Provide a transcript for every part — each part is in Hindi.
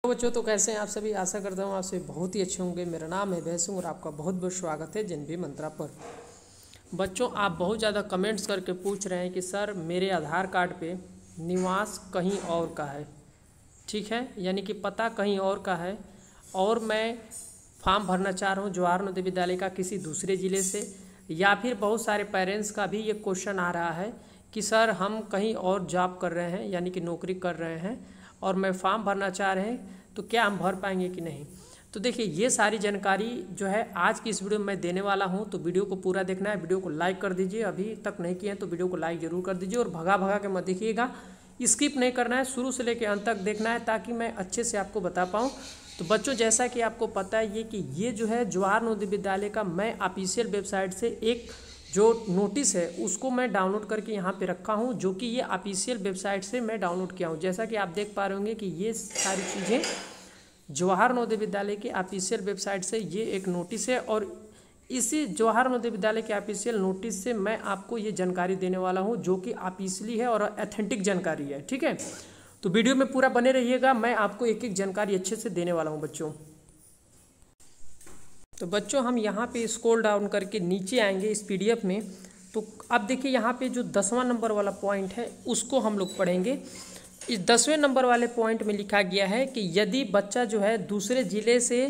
बच्चों, तो कैसे हैं आप सभी। आशा करता हूँ आप सभी बहुत ही अच्छे होंगे। मेरा नाम है भैसुंग और आपका बहुत बहुत स्वागत है जनबी मंत्रा पर। बच्चों, आप बहुत ज़्यादा कमेंट्स करके पूछ रहे हैं कि सर मेरे आधार कार्ड पे निवास कहीं और का है, ठीक है, यानी कि पता कहीं और का है और मैं फॉर्म भरना चाह रहा हूँ जवाहर नवोदय विद्यालय का किसी दूसरे ज़िले से। या फिर बहुत सारे पेरेंट्स का भी ये क्वेश्चन आ रहा है कि सर हम कहीं और जॉब कर रहे हैं, यानी कि नौकरी कर रहे हैं और मैं फॉर्म भरना चाह रहे हैं, तो क्या हम भर पाएंगे कि नहीं। तो देखिए, ये सारी जानकारी जो है आज की इस वीडियो में मैं देने वाला हूँ, तो वीडियो को पूरा देखना है। वीडियो को लाइक कर दीजिए, अभी तक नहीं किए हैं तो वीडियो को लाइक ज़रूर कर दीजिए और भगा भगा के मत देखिएगा, स्किप नहीं करना है, शुरू से लेकर अंत तक देखना है ताकि मैं अच्छे से आपको बता पाऊँ। तो बच्चों, जैसा कि आपको पता है ये जो है जवाहर नवोदय विद्यालय का मैं ऑफिशियल वेबसाइट से एक जो नोटिस है उसको मैं डाउनलोड करके यहाँ पे रखा हूँ, जो कि ये ऑफिशियल वेबसाइट से मैं डाउनलोड किया हूँ। जैसा कि आप देख पा रहे होंगे कि ये सारी चीज़ें जवाहर नवोदय विद्यालय के ऑफिशियल वेबसाइट से ये एक नोटिस है और इसी जवाहर नवोदय विद्यालय के ऑफिशियल नोटिस से मैं आपको ये जानकारी देने वाला हूँ, जो कि ऑफिशियली है और ऑथेंटिक जानकारी है, ठीक है। तो वीडियो में पूरा बने रहिएगा, मैं आपको एक एक जानकारी अच्छे से देने वाला हूँ बच्चों। तो बच्चों, हम यहाँ पे स्क्रॉल डाउन करके नीचे आएंगे इस पीडीएफ में। तो अब देखिए, यहाँ पे जो 10वां नंबर वाला पॉइंट है उसको हम लोग पढ़ेंगे। इस 10वें नंबर वाले पॉइंट में लिखा गया है कि यदि बच्चा जो है दूसरे ज़िले से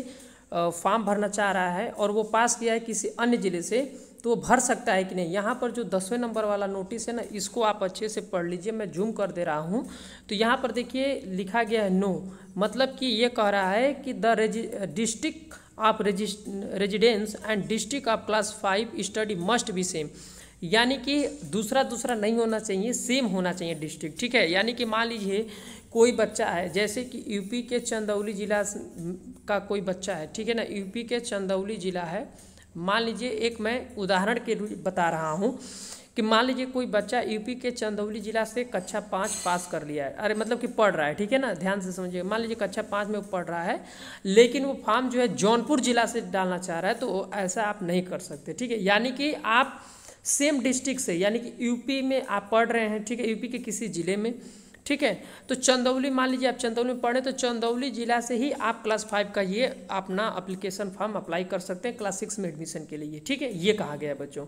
फॉर्म भरना चाह रहा है और वो पास किया है किसी अन्य ज़िले से, तो वो भर सकता है कि नहीं। यहाँ पर जो 10वें नंबर वाला नोटिस है ना, इसको आप अच्छे से पढ़ लीजिए, मैं जूम कर दे रहा हूँ। तो यहाँ पर देखिए लिखा गया है नो, मतलब कि ये कह रहा है कि the district of residence and district of class 5 study must be same, यानी कि दूसरा नहीं होना चाहिए, सेम होना चाहिए डिस्ट्रिक्ट, ठीक है। यानी कि मान लीजिए कोई बच्चा है, जैसे कि यूपी के चंदौली जिला का कोई बच्चा है, ठीक है ना, यूपी के चंदौली जिला है। मान लीजिए, एक मैं उदाहरण के रूप बता रहा हूँ कि मान लीजिए कोई बच्चा यूपी के चंदौली जिला से कक्षा 5 पास कर लिया है, अरे मतलब कि पढ़ रहा है, ठीक है ना, ध्यान से समझिएगा। मान लीजिए कक्षा 5 में वो पढ़ रहा है, लेकिन वो फॉर्म जो है जौनपुर जिला से डालना चाह रहा है, तो ऐसा आप नहीं कर सकते, ठीक है। यानी कि आप सेम डिस्ट्रिक्ट से, यानी कि यूपी में आप पढ़ रहे हैं, ठीक है, यूपी के किसी ज़िले में, ठीक है, तो चंदौली, मान लीजिए आप चंदौली में पढ़े, तो चंदौली जिला से ही आप क्लास 5 का ये अपना एप्लीकेशन फॉर्म अप्लाई कर सकते हैं क्लास 6 में एडमिशन के लिए, ठीक है, ये कहा गया है बच्चों।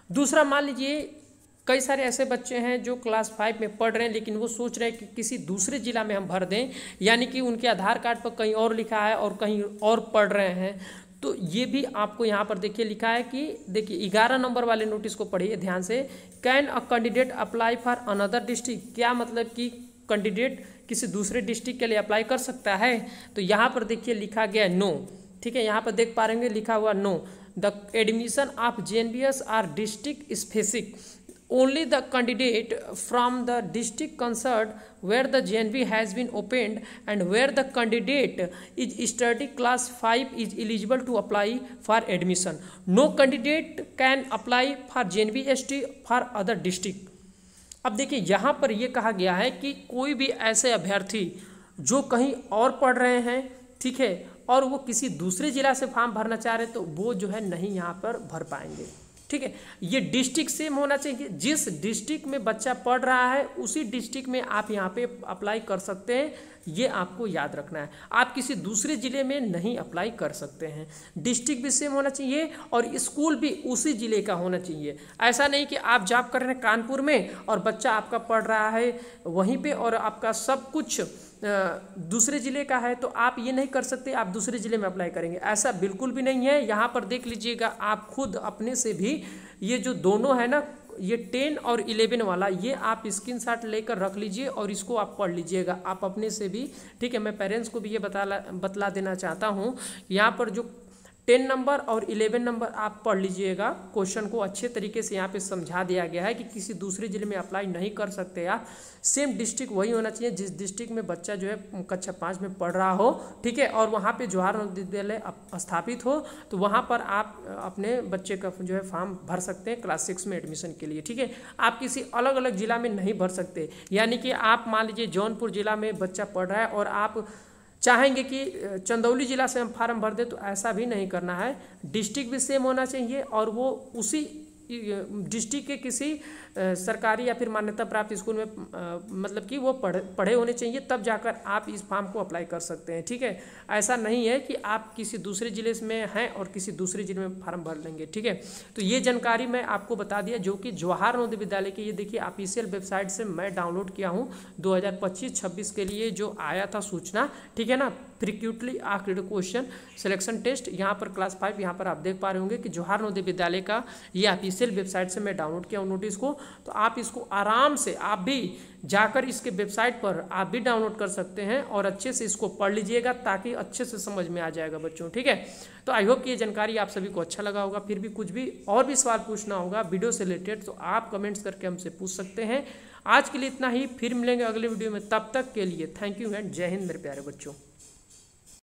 दूसरा, मान लीजिए कई सारे ऐसे बच्चे हैं जो क्लास 5 में पढ़ रहे हैं, लेकिन वो सोच रहे हैं कि किसी दूसरे जिला में हम भर दें, यानी कि उनके आधार कार्ड पर कहीं और लिखा है और कहीं और पढ़ रहे हैं, तो ये भी आपको यहाँ पर देखिए लिखा है कि देखिए 11 नंबर वाले नोटिस को पढ़िए ध्यान से। Can a candidate apply for another district, क्या मतलब कि कैंडिडेट किसी दूसरे डिस्ट्रिक्ट के लिए अप्लाई कर सकता है। तो यहाँ पर देखिए लिखा गया नो, ठीक है, यहाँ पर देख पा रहे लिखा हुआ नो, the admission of JNBS are district specific, only the candidate from the district concerned where the JNB has been opened and where the candidate is study class 5 is eligible to apply for admission. No candidate can apply for JNB ST for other district. अब देखिए यहाँ पर ये कहा गया है कि कोई भी ऐसे अभ्यर्थी जो कहीं और पढ़ रहे हैं, ठीक है, और वो किसी दूसरे जिला से फॉर्म भरना चाह रहे हैं, तो वो जो है नहीं यहाँ पर भर पाएंगे, ठीक है। ये डिस्ट्रिक्ट सेम होना चाहिए, जिस डिस्ट्रिक्ट में बच्चा पढ़ रहा है उसी डिस्ट्रिक्ट में आप यहाँ पे अप्लाई कर सकते हैं, ये आपको याद रखना है। आप किसी दूसरे ज़िले में नहीं अप्लाई कर सकते हैं। डिस्ट्रिक्ट भी सेम होना चाहिए और स्कूल भी उसी ज़िले का होना चाहिए। ऐसा नहीं कि आप जॉब कर रहे हैं कानपुर में और बच्चा आपका पढ़ रहा है वहीं पे और आपका सब कुछ दूसरे ज़िले का है, तो आप ये नहीं कर सकते आप दूसरे ज़िले में अप्लाई करेंगे, ऐसा बिल्कुल भी नहीं है। यहाँ पर देख लीजिएगा, आप खुद अपने से भी ये जो दोनों है ना, ये 10 और 11 वाला, ये आप स्क्रीनशॉट लेकर रख लीजिए और इसको आप पढ़ लीजिएगा आप अपने से भी, ठीक है। मैं पेरेंट्स को भी ये बतला देना चाहता हूँ, यहाँ पर जो 10 नंबर और 11 नंबर आप पढ़ लीजिएगा, क्वेश्चन को अच्छे तरीके से यहाँ पे समझा दिया गया है कि किसी दूसरे ज़िले में अप्लाई नहीं कर सकते आप, सेम डिस्ट्रिक्ट वही होना चाहिए जिस डिस्ट्रिक्ट में बच्चा जो है कक्षा 5 में पढ़ रहा हो, ठीक है, और वहाँ पे जवाहर नवोदय विद्यालय स्थापित हो, तो वहाँ पर आप अपने बच्चे का जो है फॉर्म भर सकते हैं क्लास 6 में एडमिशन के लिए, ठीक है। आप किसी अलग अलग ज़िला में नहीं भर सकते, यानी कि आप मान लीजिए जौनपुर जिला में बच्चा पढ़ रहा है और आप चाहेंगे कि चंदौली जिला से हम फार्म भर दें, तो ऐसा भी नहीं करना है। डिस्ट्रिक्ट भी सेम होना चाहिए और वो उसी डिस्ट्रिक्ट के किसी सरकारी या फिर मान्यता प्राप्त स्कूल में मतलब कि वो पढ़े होने चाहिए, तब जाकर आप इस फॉर्म को अप्लाई कर सकते हैं। ठीक है, ऐसा नहीं है कि आप किसी दूसरे ज़िले में हैं और किसी दूसरे ज़िले में फार्म भर लेंगे। ठीक है, तो ये जानकारी मैं आपको बता दिया, जो कि जवाहर नवोदय विद्यालय की, ये देखिए ऑफिशियल वेबसाइट से मैं डाउनलोड किया हूँ 2025-26 के लिए जो आया था सूचना। ठीक है ना, frequently asked question selection test, यहाँ पर क्लास 5, यहाँ पर आप देख पा रहे होंगे कि जवाहर नवोदय विद्यालय का ये ऑफिशियल वेबसाइट से मैं डाउनलोड किया हूँ नोटिस को। तो आप इसको आराम से आप भी जाकर इसके वेबसाइट पर आप भी डाउनलोड कर सकते हैं और अच्छे से इसको पढ़ लीजिएगा, ताकि अच्छे से समझ में आ जाएगा बच्चों। ठीक है, तो आई होप कि ये जानकारी आप सभी को अच्छा लगा होगा। फिर भी कुछ भी और भी सवाल पूछना होगा वीडियो से रिलेटेड तो आप कमेंट्स करके हमसे पूछ सकते हैं। आज के लिए इतना ही, फिर मिलेंगे अगले वीडियो में, तब तक के लिए थैंक यू एंड जय हिंद मेरे प्यारे बच्चों।